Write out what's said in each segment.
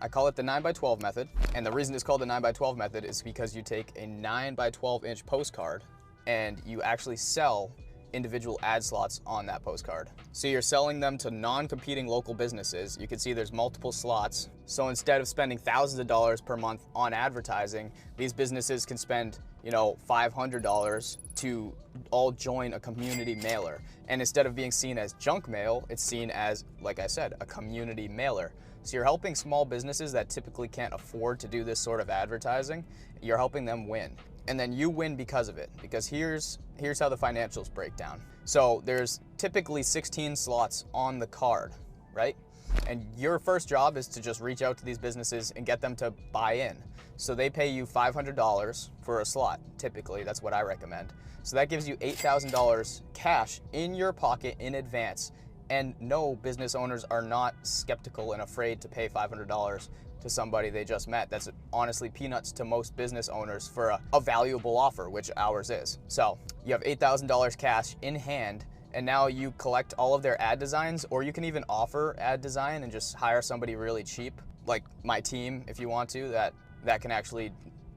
I call it the 9x12 method, and the reason it's called the 9x12 method is because you take a 9x12 inch postcard and you actually sell individual ad slots on that postcard. So you're selling them to non-competing local businesses. You can see there's multiple slots. So instead of spending thousands of dollars per month on advertising, these businesses can spend, $500 to all join a community mailer. And instead of being seen as junk mail, it's seen as, like I said, a community mailer. So you're helping small businesses that typically can't afford to do this sort of advertising. You're helping them win. And then you win because of it, because here's how the financials break down. So there's typically 16 slots on the card, right? And your first job is to just reach out to these businesses and get them to buy in. So they pay you $500 for a slot, typically, that's what I recommend. So that gives you $8,000 cash in your pocket in advance. And no, business owners are not skeptical and afraid to pay $500 to somebody they just met. That's honestly peanuts to most business owners for a valuable offer, which ours is. So you have $8,000 cash in hand, and now you collect all of their ad designs, or you can even offer ad design and just hire somebody really cheap, like my team, if you want to, that can actually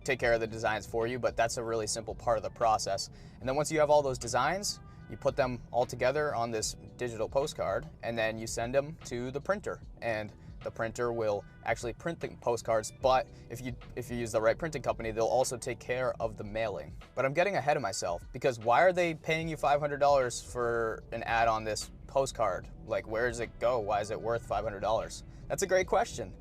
take care of the designs for you, but that's a really simple part of the process. And then once you have all those designs, you put them all together on this digital postcard, and then you send them to the printer, and the printer will actually print the postcards, but if you use the right printing company, they'll also take care of the mailing. But I'm getting ahead of myself, because why are they paying you $500 for an ad on this postcard? Like, where does it go? Why is it worth $500? That's a great question.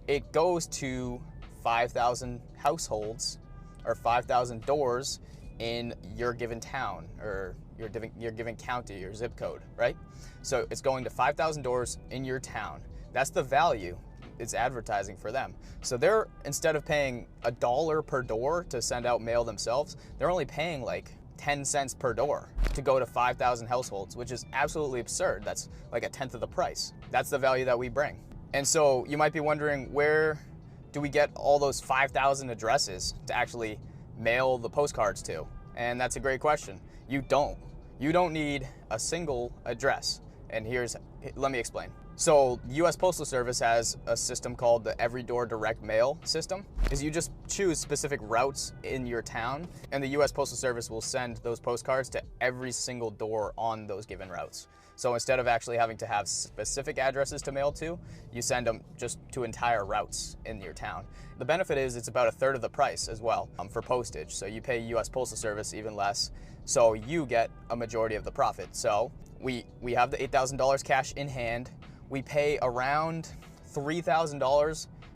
It goes to 5,000 households or 5,000 doors in your given town or your given county or zip code, right? So it's going to 5,000 doors in your town. That's the value. It's advertising for them. So they're, instead of paying $1 per door to send out mail themselves, they're only paying like 10 cents per door to go to 5,000 households, which is absolutely absurd. That's like a tenth of the price. That's the value that we bring. And so you might be wondering, where do we get all those 5,000 addresses to actually mail the postcards to? And that's a great question. You don't need a single address. And let me explain. So US Postal Service has a system called the Every Door Direct Mail system. Is you just choose specific routes in your town, and the US Postal Service will send those postcards to every single door on those given routes. So instead of actually having to have specific addresses to mail to, you send them just to entire routes in your town. The benefit is it's about a third of the price as well for postage. So you pay US Postal Service even less, so you get a majority of the profit. So we have the $8,000 cash in hand. We pay around $3,000